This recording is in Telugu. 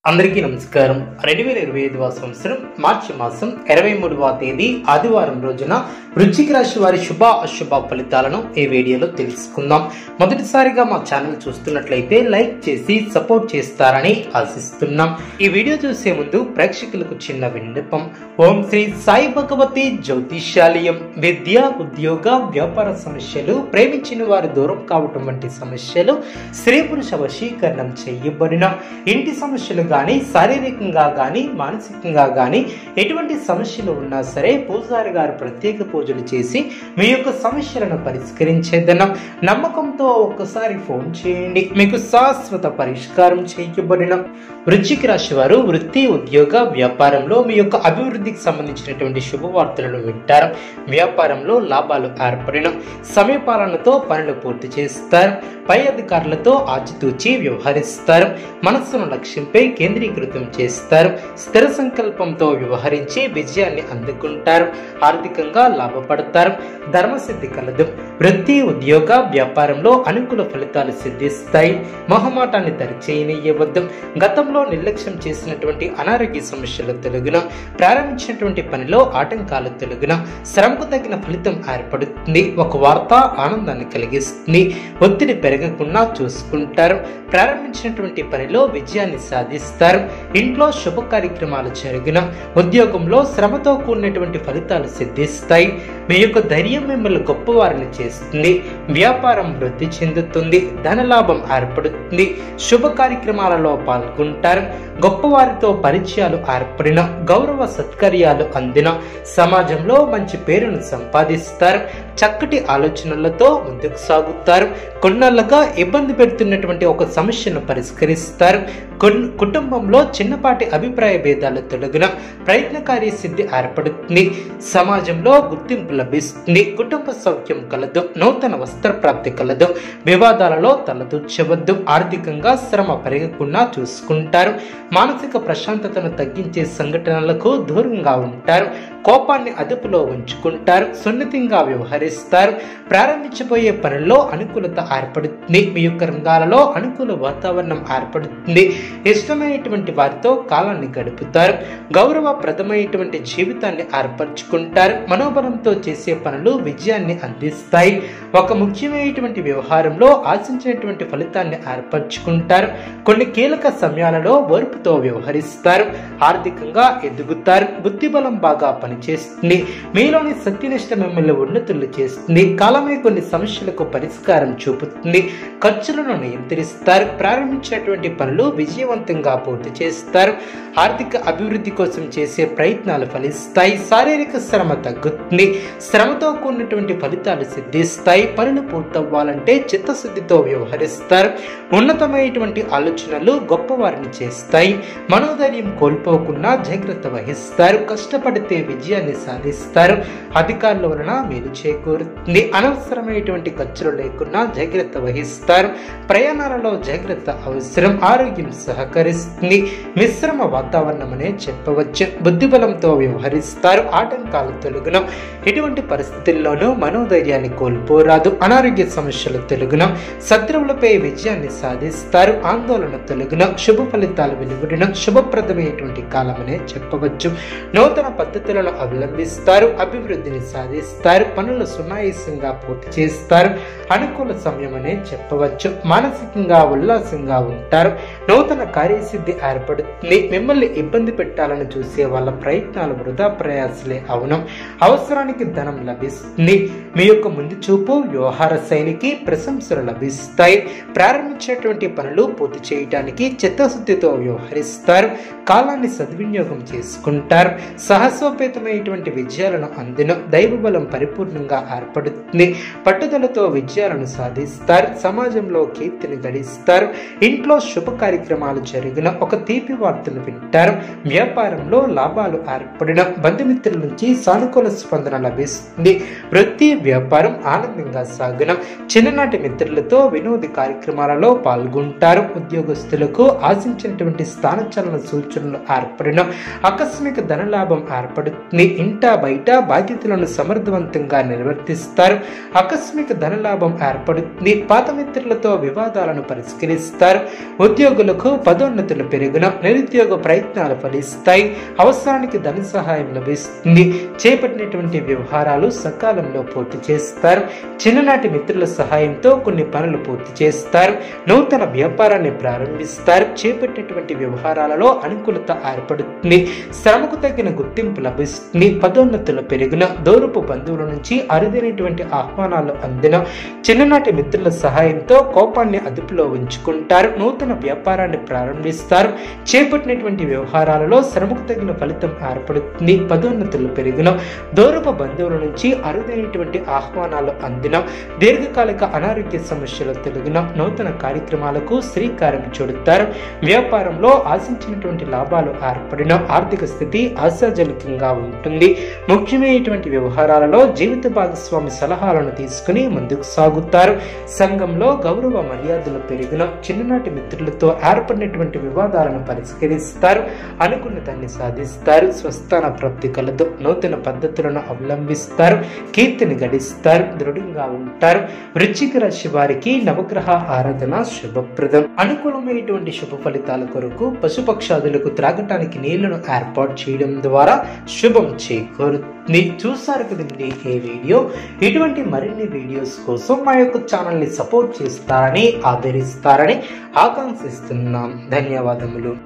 అందరికీ నమస్కారం. 2025వ సంవత్సరం మార్చి మాసం 23వ తేదీ ఆదివారం రోజున వృశ్చిక రాశి వారి శుభ అశుభ ఫలితాలను ఈ వీడియోలో తెలుసుకుందాం. మొదటిసారిగా మా ఛానల్ చూస్తున్నట్లయితే లైక్ చేసి సపోర్ట్ చేస్తారని ఆశిస్తున్నాం. ఈ వీడియో చూసే ముందు ప్రేక్షకులకు చిన్న విన్నపం. ఓం శ్రీ సాయి భగవతి జ్యోతిష్యాలయం విద్య, ఉద్యోగ, వ్యాపార సమస్యలు, ప్రేమించిన వారు దూరం కావటం వంటి సమస్యలు, స్త్రీ పురుష వశీకరణం చేయబడిన ఇంటి సమస్యలు కానీ, శారీరకంగా కానీ, మానసికంగా కానీ ఎటువంటి సమస్యలు ఉన్నా సరే పూజారి గారు ప్రత్యేక పూజలు చేసి మీ యొక్క సమస్యలను పరిష్కరించేదనం. నమ్మకంతో ఒక్కసారి ఫోన్ చేయండి, మీకు శాశ్వత పరిష్కారం చేయబడిన. వృశ్చిక రాశి వారు వృత్తి, ఉద్యోగ, వ్యాపారంలో మీ యొక్క అభివృద్ధికి సంబంధించినటువంటి శుభవార్తలను వింటారు. వ్యాపారంలో లాభాలు ఏర్పడిన, సమయపాలనతో పనులు పూర్తి చేస్తారు. పై అధికారులతో ఆచితూచి వ్యవహరిస్తారు. మనస్సును లక్ష్యంపై కేంద్రీకృతం చేస్తారు. స్థిర సంకల్పంతో వ్యవహరించి విజయాన్ని అందుకుంటారు. ఆర్థికంగా లాభపడతారు. ధర్మసిద్ధి కలదు. వృత్తి, ఉద్యోగ, వ్యాపారంలో అనుకూల ఫలితాలు సిద్ధిస్తాయి. మొహమాటాన్ని దరిచేయనివ్వద్దు. గతంలో నిర్లక్ష్యం చేసినటువంటి అనారోగ్య సమస్యలు తొలగిన, ప్రారంభించినటువంటి పనిలో ఆటంకాలు తొలగిన, శ్రమకు తగిన ఫలితం ఏర్పడుతుంది. ఒక వార్త ఆనందాన్ని కలిగిస్తుంది. ఒత్తిడి పెరగకుండా చూసుకుంటారు. ప్రారంభించినటువంటి పనిలో విజయాన్ని సాధిస్తారు. ఇంట్లో శుభ కార్యక్రమాలు జరిగిన, ఉద్యోగంలో శ్రమతో కూడినటువంటి ఫలితాలు సిద్ధిస్తాయి. మీ యొక్క ధైర్యం మిమ్మల్ని గొప్పవారిని చేస్తుంది. వ్యాపారం వృద్ధి చెందుతుంది. ధనలాభం ఏర్పడుతుంది. శుభ కార్యక్రమాలలో పాల్గొంటారు. గొప్పవారితో పరిచయాలు ఏర్పడిన, గౌరవ సత్కర్యాలు అందిన, సమాజంలో మంచి పేరును సంపాదిస్తారు. చక్కటి ఆలోచనలతో ముందుకు సాగుతారు. కొన్నాళ్ళుగా ఇబ్బంది పెడుతున్నటువంటి ఒక సమస్యను పరిష్కరిస్తారు. కుటుంబంలో చిన్నపాటి అభిప్రాయ భేదాలు తొలగిన, ప్రయత్నకారి సిద్ధి ఏర్పడుతుంది. సమాజంలో గుర్తింపు లభిస్తుంది. కుటుంబ సౌఖ్యం కలదు. నూతన వస్త్ర ప్రాప్తి కలదు. వివాదాలలో తలదూర్చవద్దు. ఆర్థికంగా శ్రమ పెరగకుండా చూసుకుంటారు. మానసిక ప్రశాంతతను తగ్గించే సంఘటనలకు దూరంగా ఉంటారు. కోపాన్ని అదుపులో ఉంచుకుంటారు. సున్నితంగా వ్యవహరిస్తారు. ప్రారంభించబోయే పనుల్లో అనుకూలత ఏర్పడుతుంది. మీ యొక్క రంగాలలో అనుకూల వాతావరణం ఏర్పడుతుంది. ఇష్టమైనటువంటి వారితో కాలాన్ని గడుపుతారు. గౌరవప్రదమైనటువంటి జీవితాన్ని ఏర్పరచుకుంటారు. మనోబలంతో చేసే పనులు విజయాన్ని అందిస్తాయి. ఒక ముఖ్యమైనటువంటి వ్యవహారంలో ఆశించినటువంటి ఫలితాన్ని ఏర్పరచుకుంటారు. కొన్ని కీలక సమయాలలో ఓర్పుతో వ్యవహరిస్తారు. ఆర్థికంగా ఎదుగుతారు. బుద్ధిబలం బాగా పనిచేస్తుంది. మీలోని సత్యనిష్ట మిమ్మల్ని ఉన్నతులు చేస్తుంది. కాలమే కొన్ని సమస్యలకు పరిష్కారం చూపుతుంది. ఖర్చులను నియంత్రిస్తారు. ప్రారంభించినటువంటి పనులు విజయవంతంగా పూర్తి చేస్తారు. ఆర్థిక అభివృద్ధి కోసం చేసే ప్రయత్నాలు ఫలిస్తాయి. శారీరక శ్రమ తగ్గుతుంది. శ్రమతో కూడినటువంటి ఫలితాలు సిద్ధిస్తాయి. పనులు పూర్తవ్వాలంటే చిత్తశుద్ధితో వ్యవహరిస్తారు. ఉన్నతమైనటువంటి ఆలోచనలు గొప్పవారిని చేస్తాయి. మనోధైర్యం కోల్పోకుండా జాగ్రత్త వహిస్తారు. కష్టపడితే విజయాన్ని సాధిస్తారు. అధికారుల వలన మేలు చేకూరుతుంది. అనవసరమైనటువంటి ఖర్చులు లేకుండా జాగ్రత్త వహిస్తారు. ప్రయాణాలలో జాగ్రత్త అవసరం. ఆరోగ్యం సహకరిస్తుంది. మిశ్రమ వాతావరణం అనే చెప్పవచ్చు. బుద్ధిబలంతో వ్యవహరిస్తారు. ఆటంకాలు తొలగిన, ఎటువంటి పరిస్థితుల్లోనూ మనోధైర్యాన్ని కోల్పోరాదు. అనారోగ్య సమస్యలు తొలగిన, శత్రువులపై విజయాన్ని సాధిస్తారు. ఆందోళన తొలగిన, శుభ ఫలితాలు వెలువడిన శుభప్రదమైనటువంటి కాలం అనే చెప్పవచ్చు. నూతన పద్ధతులను అవలంబిస్తారు. అభివృద్ధిని సాధిస్తారు. పనులు సునాయాసంగా పూర్తి చేస్తారు. అనుకూల సమయం అనే చెప్పవచ్చు. మానసికంగా ఉల్లాసంగా ఉంటారు. నూతన కార్యసిద్ధి ఏర్పడుతుంది. మిమ్మల్ని ఇబ్బంది పెట్టాలని చూసే వాళ్ళ ప్రయత్నాలు వృధా ప్రయాసలే అవును. అవసరానికి ధనం లభిస్తుంది. మీ యొక్క ముందు చూపు, వ్యవహార శైలికి ప్రశంసలు లభిస్తాయి. ప్రారంభించినటువంటి పనులు పూర్తి చేయడానికి చిత్తశుద్ధితో వ్యవహరిస్తారు. కాలాన్ని సద్వినియోగం చేసుకుంటారు. సాహసోపేతమైనటువంటి విజయాలను అందిన, దైవబలం పరిపూర్ణంగా ఏర్పడుతుంది. పట్టుదలతో విజయాలను సాధిస్తారు. సమాజంలో కీర్తిని గడిస్తారు. ఇంట్లో శుభ కార్యక్రమాలు జరిగిన, ఒక తీపి వార్తను వింటారు. వ్యాపారంలో లాభాలు ఏర్పడిన, బంధుమిత్రుల నుంచి సానుకూల స్పందన లభిస్తుంది. వృత్తి, వ్యాపారం ఆనందంగా సాగిన, చిన్ననాటి మిత్రులతో వినోద కార్యక్రమాలలో పాల్గొంటారు. ఉద్యోగస్తులకు ఆశించినటువంటి స్థానచలన సూచన సూచనలు ఏర్పడిన ఆకస్మిక ధనలాభం ఏర్పడుతుంది. ఇంట బయట బాధ్యతలను సమర్థవంతంగా నిర్వర్తిస్తారు. ఆకస్మిక ధనలాభం ఏర్పడుతుంది. పాత మిత్రులతో వివాదాలను పరిష్కరిస్తారు. ఉద్యోగులకు పదోన్నతులు పెరిగిన నిరుద్యోగ ప్రయత్నాలు ఫలిస్తాయి. అవసరానికి ధన సహాయం లభిస్తుంది. చేపట్టినటువంటి వ్యవహారాలు సకాలంలో పూర్తి చేస్తారు. చిన్ననాటి మిత్రుల సహాయంతో కొన్ని పనులు పూర్తి చేస్తారు. నూతన వ్యాపారాన్ని ప్రారంభిస్తారు. చేపట్టినటువంటి వ్యవహారాలలో అనుకూలత ఏర్పడుతుంది. శ్రమకు తగిన గుర్తింపు లభిస్తుంది. పదోన్నతులు పెరిగిన దూరపు బంధువుల నుంచి అరుదైనటువంటి ఆహ్వానాలు అందిన చిన్ననాటి మిత్రుల సహాయంతో కోపాన్ని అదుపులో ఉంచుకుంటారు. నూతన వ్యాపారాన్ని ప్రారంభిస్తారు. చేపట్టినటువంటి వ్యవహారాలలో శ్రమకు తగిన ఫలితం ఏర్పడుతుంది. పదోన్నతులు పెరిగిన దూరపు బంధువుల నుంచి అరుదైనటువంటి ఆహ్వానాలు అందిన దీర్ఘకాలిక అనారోగ్య సమస్యలు తొలగిన నూతన కార్యక్రమాలకు శ్రీకారం చుడతారు. వ్యాపారంలో ఆశించినటువంటి లాభాలు ఏర్పడిన ఆర్థిక స్థితి ఆశాజనకంగా ఉంటుంది. ముఖ్యమైనటువంటి వ్యవహారాలలో జీవిత భాగస్వామి సలహాలను తీసుకుని ముందుకు సాగుతారు. సంఘంలో గౌరవ మర్యాదలు పెరిగిన చిన్ననాటి మిత్రులతో ఏర్పడినటువంటి వివాదాలను పరిష్కరిస్తారు. అనుకున్న దాన్ని సాధిస్తారు. స్వస్థాన ప్రాప్తి కలదు. నూతన పద్ధతులను అవలంబిస్తారు. కీర్తిని గడిస్తారు. దృఢంగా ఉంటారు. వృశ్చిక రాశి వారికి నవగ్రహ ఆరాధన శుభప్రదం. అనుకూలమైనటువంటి శుభ ఫలితాల కొరకు పశుపక్షాదులకు త్రాగటానికి నీళ్లను ఏర్పాటు చేయడం ద్వారా శుభం చేకూరుతుంది. చూసారు కదండి ఈ వీడియో. ఇటువంటి మరిన్ని వీడియోస్ కోసం మా యొక్క ఛానల్ ని సపోర్ట్ చేస్తారని ఆదరిస్తారని ఆకాంక్షిస్తున్నాం. ధన్యవాదములు.